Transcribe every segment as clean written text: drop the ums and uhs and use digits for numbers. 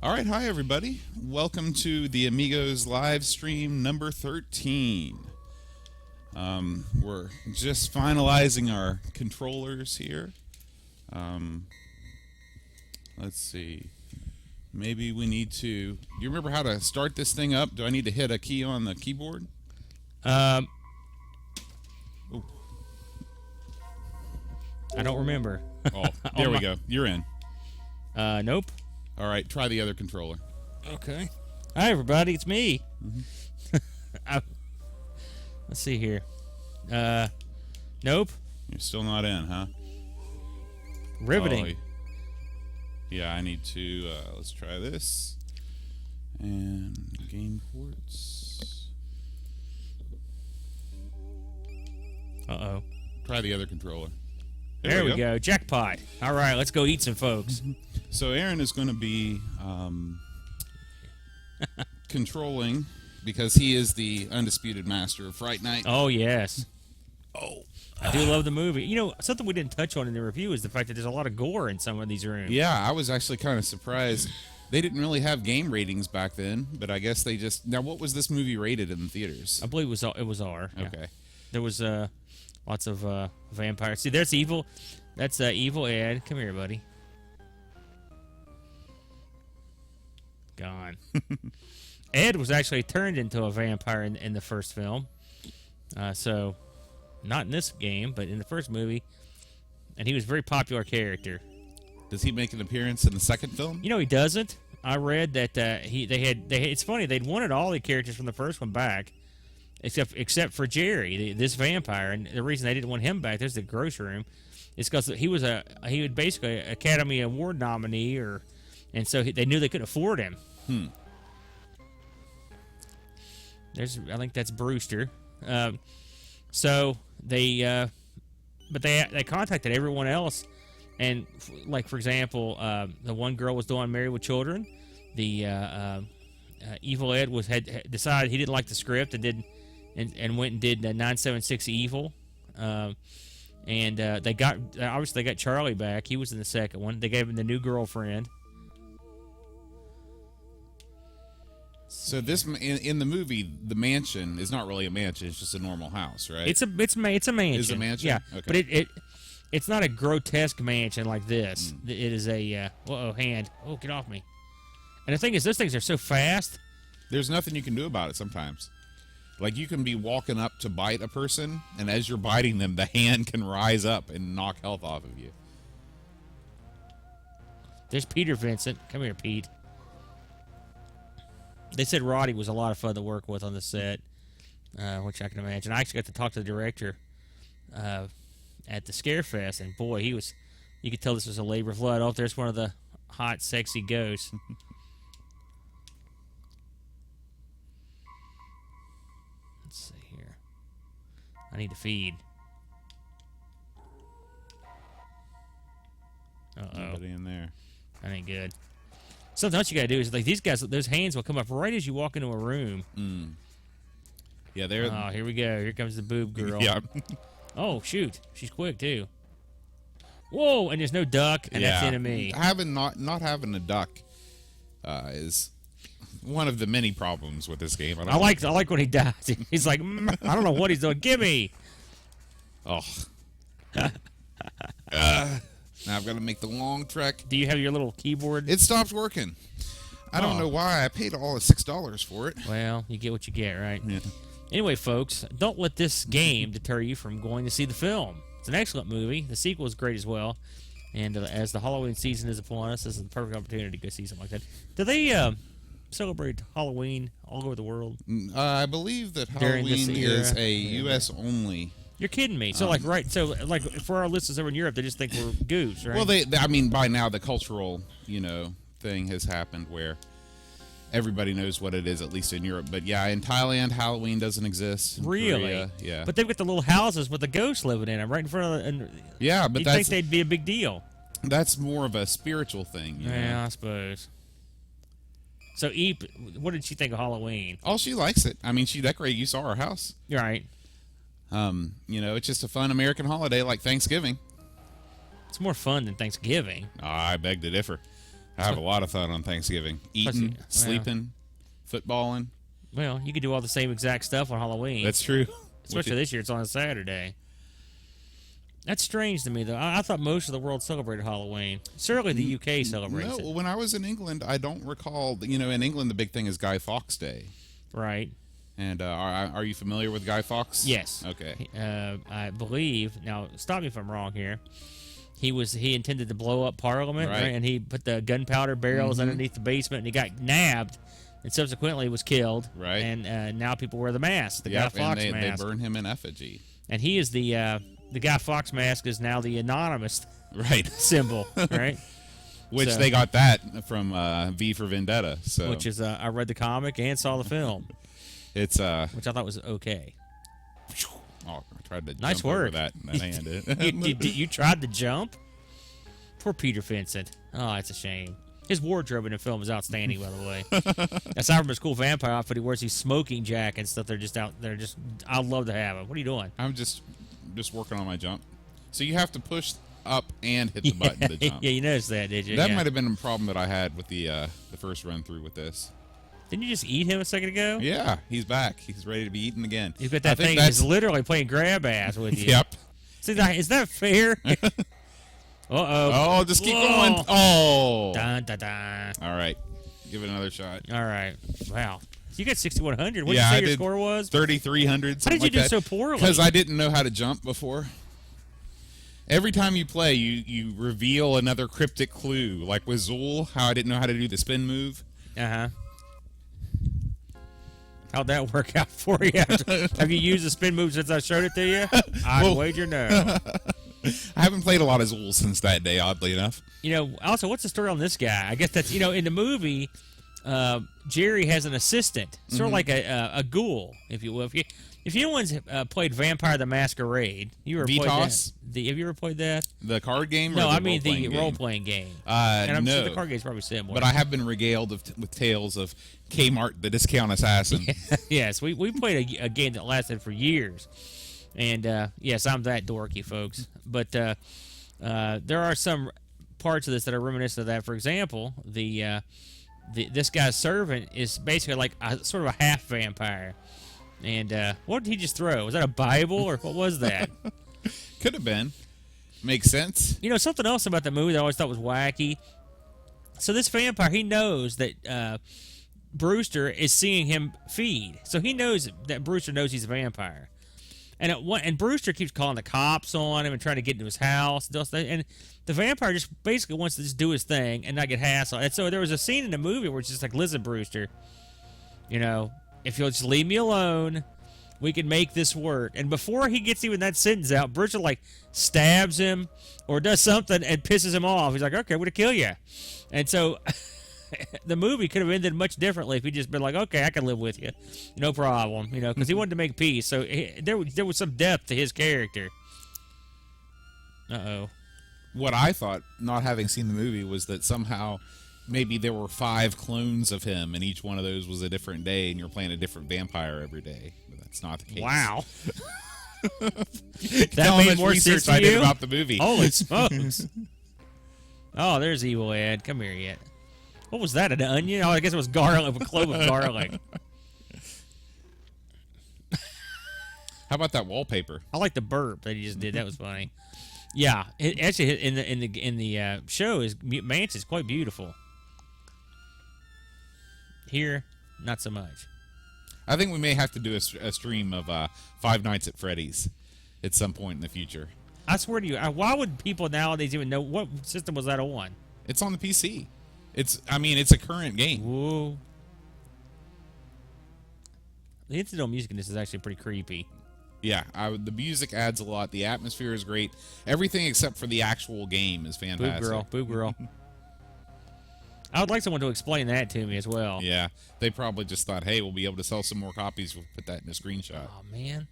All right, hi everybody. Welcome to the Amigos live stream number 13. We're just finalizing our controllers here. Let's see. Maybe we need to... Do you remember how to start this thing up? Do I need to hit a key on the keyboard? I don't remember. Oh, there we go. You're in. Nope. All right, try the other controller. Okay. Hi, everybody. It's me. Mm-hmm. Let's see here. Nope. You're still not in, huh? Riveting. Oh, yeah, I need to... let's try this. And game ports. Uh-oh. Try the other controller. There we go. Jackpot. All right, let's go eat some folks. So Aaron is going to be controlling, because he is the undisputed master of Fright Night. Oh, yes. Oh. I do love the movie. You know, something we didn't touch on in the review is the fact that there's a lot of gore in some of these rooms. Yeah, I was actually kind of surprised. They didn't really have game ratings back then, but I guess they just... Now, what was this movie rated in the theaters? I believe it was R. Okay. Yeah. There was lots of vampires. See, there's evil. That's Evil Ed. Come here, buddy. Gone. Ed was actually turned into a vampire in the first film. So, not in this game, but in the first movie. And he was a very popular character. Does he make an appearance in the second film? You know, he doesn't. I read that it's funny, they'd wanted all the characters from the first one back, except for Jerry, this vampire. And the reason they didn't want him back, there's the gross room, is because he was basically an Academy Award nominee, and so they knew they couldn't afford him. I think that's Brewster. So they contacted everyone else, and like for example, the one girl was doing Married with Children. The Evil Ed had decided he didn't like the script and went and did 976 Evil. And they got Charlie back. He was in the second one. They gave him the new girlfriend. So this in the movie, the mansion is not really a mansion; it's just a normal house, right? It's a mansion. It's a mansion. Yeah, okay. But it's not a grotesque mansion like this. It is a hand. Oh, get off me! And the thing is, those things are so fast. There's nothing you can do about it sometimes. Like, you can be walking up to bite a person, and as you're biting them, the hand can rise up and knock health off of you. There's Peter Vincent. Come here, Pete. They said Roddy was a lot of fun to work with on the set, which I can imagine. I actually got to talk to the director at the Scarefest, and boy, you could tell this was a labor of love. Oh, there's one of the hot, sexy ghosts. Let's see here. I need to feed. Nobody in there. That ain't good. Something else you gotta do is, like, these guys, those hands will come up right as you walk into a room. Yeah, they're... Oh, here we go. Here comes the boob girl. Yeah. Oh, shoot. She's quick, too. Whoa, and there's no duck, and that's the enemy. Not having a duck is one of the many problems with this game. I like when he dies. He's like, I don't know what he's doing. Gimme! Oh. Now I've got to make the long trek. Do you have your little keyboard? It stopped working. I don't know why. I paid all of $6 for it. Well, you get what you get, right? Yeah. Anyway, folks, don't let this game deter you from going to see the film. It's an excellent movie. The sequel is great as well. And as the Halloween season is upon us, this is the perfect opportunity to go see something like that. Do they celebrate Halloween all over the world? I believe that Halloween is a U.S. only. You're kidding me. So, like for our listeners over in Europe, they just think we're goofs, right? Well, I mean, by now the cultural, thing has happened where everybody knows what it is, at least in Europe. But yeah, in Thailand, Halloween doesn't exist. In really? Korea, yeah. But they've got the little houses with the ghosts living in them right in front of. Yeah, but you'd think they'd be a big deal. That's more of a spiritual thing. Yeah, I suppose. So, Eep, what did she think of Halloween? Oh, she likes it. I mean, she decorated. You saw her house. You're right. It's just a fun American holiday like Thanksgiving. It's more fun than Thanksgiving. I beg to differ. I have a lot of fun on Thanksgiving. Eating, Well, sleeping, footballing. Well, you could do all the same exact stuff on Halloween. That's true. Especially this year, it's on a Saturday. That's strange to me, though. I thought most of the world celebrated Halloween. Certainly the UK celebrates No, it. when I was in England, I don't recall. You know, in England, the big thing is Guy Fawkes Day. Right. And are you familiar with Guy Fawkes? Yes. Okay. I believe, now stop me if I'm wrong here, he intended to blow up Parliament, Right. and he put the gunpowder barrels underneath the basement, and he got nabbed, and subsequently was killed. Right. And now people wear the mask, the Guy Yep, Fawkes and they mask. burn him in effigy. And he is the Guy Fawkes mask is now the anonymous Right. symbol, right? Which So- they got that from V for Vendetta. So Which is I read the comic and saw the film, it's which I thought was okay. Oh, I tried to Nice jump over work. that hand. You tried to jump? Poor Peter Vincent. Oh, it's a shame. His wardrobe in the film is outstanding, by the way. Aside from his cool vampire outfit, he wears these smoking jackets and stuff. They're just out there. Just I'd love to have them. What are you doing? I'm just working on my jump. So you have to push up and hit the button to jump. Yeah, you noticed that, did you? That Yeah. might have been a problem that I had with the first run through with this. Didn't you just eat him a second ago? Yeah, he's back. He's ready to be eaten again. You've got I that think thing. that's- He's literally playing grab ass with you. Yep. See, is that fair? Uh-oh. Oh, just keep Whoa. going. Oh. Dun, dun, dun. All right. Give it another shot. All right. Wow. So you got 6,100. What did Yeah, you say I your did score was? 3,300. How did you do so poorly? Because I didn't know how to jump before. Every time you play, you reveal another cryptic clue. Like with Zool, how I didn't know how to do the spin move. Uh-huh. How'd that work out for you? Have you used the spin move since I showed it to you? I'd Well- wager no. I haven't played a lot of Zool since that day, oddly enough. You know, also, what's the story on this guy? I guess that's, in the movie, Jerry has an assistant, sort of like a ghoul, if you will. If anyone's played Vampire the Masquerade, you ever played VTOS? that? Have you ever played that? The card game? No, or the I mean the role-playing game? role-playing game. And I'm sure no. the card game's probably similar. But I have been regaled with tales of Kmart, the discount assassin. Yes, we played a game that lasted for years. And, yes, I'm that dorky, folks. But there are some parts of this that are reminiscent of that. For example, this guy's servant is basically like sort of a half vampire. And what did he just throw? Was that a Bible or what was that? Could have been. Makes sense. Something else about the movie that I always thought was wacky. So this vampire, he knows that Brewster is seeing him feed. So he knows that Brewster knows he's a vampire. And Brewster keeps calling the cops on him and trying to get into his house. And the vampire just basically wants to just do his thing and not get hassled. And so there was a scene in the movie where it's just like, listen, Brewster, if you'll just leave me alone, we can make this work. And before he gets even that sentence out, Brewster stabs him or does something and pisses him off. He's like, okay, we're going to kill you. And so the movie could have ended much differently if he'd just been like, okay, I can live with you. No problem, because he wanted to make peace. So there was some depth to his character. Uh-oh. What I thought, not having seen the movie, was that somehow maybe there were 5 clones of him, and each one of those was a different day, and you're playing a different vampire every day. But that's not the case. Wow. That That made more sense to I did you? about the movie. Holy smokes. Oh, there's Evil Ed. Come here, yet. What was that, an onion? Oh, I guess it was garlic, a clove of garlic. How about that wallpaper? I like the burp that he just did. That was funny. Yeah, actually, in the show, his mansion's quite beautiful. Here, not so much. I think we may have to do a stream of Five Nights at Freddy's at some point in the future. I swear to you, why would people nowadays even know what system was that on? It's on the PC. It's a current game. Whoa. The incidental music in this is actually pretty creepy. Yeah, the music adds a lot. The atmosphere is great. Everything except for the actual game is fantastic. Boob girl. I would like someone to explain that to me as well. Yeah, they probably just thought, hey, we'll be able to sell some more copies. We'll put that in a screenshot. Oh, man.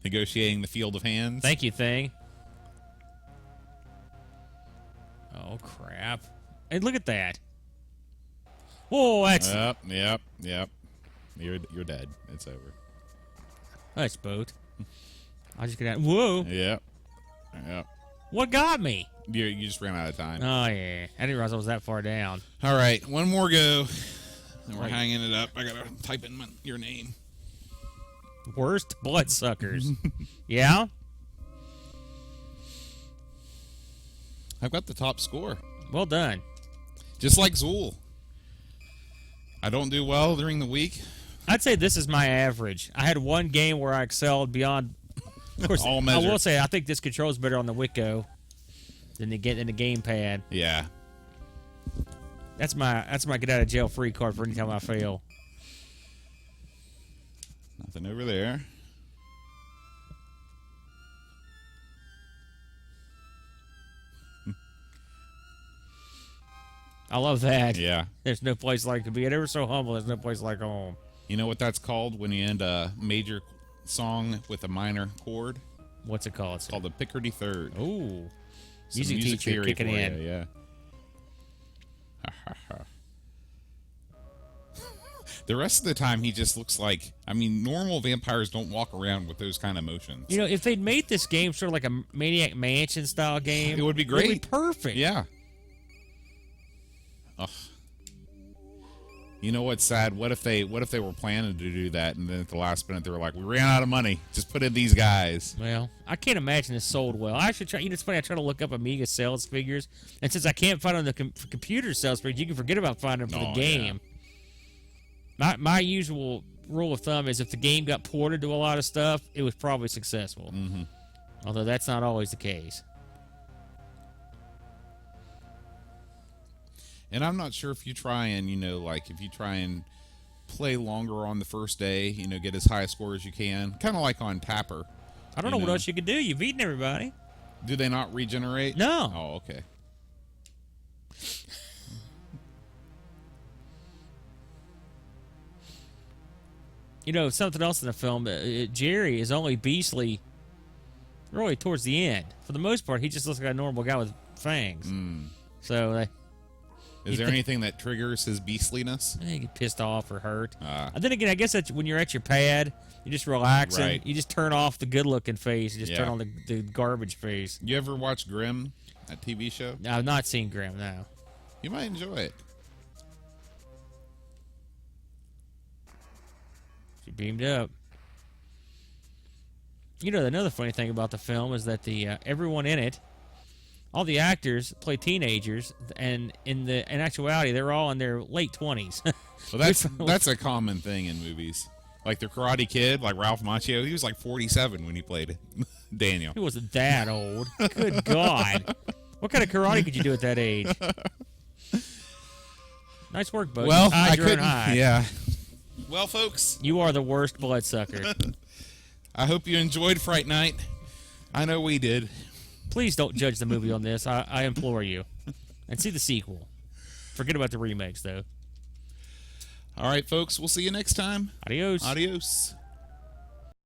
Negotiating the field of hands. Thank you, thing. Oh, crap. And look at that. Whoa, that's... Yep. You're dead. It's over. Nice boat. I just get out. Whoa. Yep. Yeah. What got me? You just ran out of time. Oh, yeah. I didn't realize I was that far down. All right, one more go. And we're Right. hanging it up. I gotta type in your name. Worst bloodsuckers. Yeah? I've got the top score. Well done. Just like Zool. I don't do well during the week. I'd say this is my average. I had one game where I excelled beyond. Of course, All I measure. will say I think this controls better on the Wicco than the gamepad. Yeah. That's my get out of jail free card for any time I fail. Nothing over there. I love that. Yeah. There's no place like to be. It ever so humble. There's no place like home. You know what that's called when you end a major song with a minor chord? What's it called? It's called the Picardy Third. Ooh. Some Music teacher theory kicking for in. you, yeah. The rest of the time, he just looks like... I mean, normal vampires don't walk around with those kind of motions. You know, if they'd made this game sort of like a Maniac Mansion style game, It would be It would be great. perfect. Yeah. Ugh. You know what's sad? What if they were planning to do that, and then at the last minute they were like, "We ran out of money. Just put in these guys." Well, I can't imagine this sold well. I should try. You know, it's funny. I try to look up Amiga sales figures, and since I can't find on the computer sales figures, you can forget about finding them for the game. My usual rule of thumb is if the game got ported to a lot of stuff, it was probably successful. Mm-hmm. Although that's not always the case. And I'm not sure if you try and, if you try and play longer on the first day, get as high a score as you can, kind of like on Tapper. I don't know what else you could do. You've eaten everybody. Do they not regenerate? No. Oh, okay. You know, something else in the film, Jerry is only beastly really towards the end. For the most part, he just looks like a normal guy with fangs. So Is there anything that triggers his beastliness? you get pissed off or hurt. Ah. And then again, I guess that's when you're at your pad, you just relax Right. and you just turn off the good-looking face. You just Yeah. turn on the garbage face. You ever watch Grimm, that TV show? I've not seen Graham, no. You might enjoy it. She beamed up. You know, another funny thing about the film is that everyone in it, all the actors play teenagers, and in actuality, they're all in their late 20s. Well, that's a common thing in movies. Like the Karate Kid, like Ralph Macchio, he was like 47 when he played Daniel. He wasn't that old. Good God. What kind of karate could you do at that age? Nice work, Bud. Well, I I couldn't. couldn't. Hide. Yeah. Well, folks, You are the worst bloodsucker. I hope you enjoyed Fright Night. I know we did. Please don't judge the movie on this. I implore you. And see the sequel. Forget about the remakes, though. All right, folks, we'll see you next time. Adios. Adios.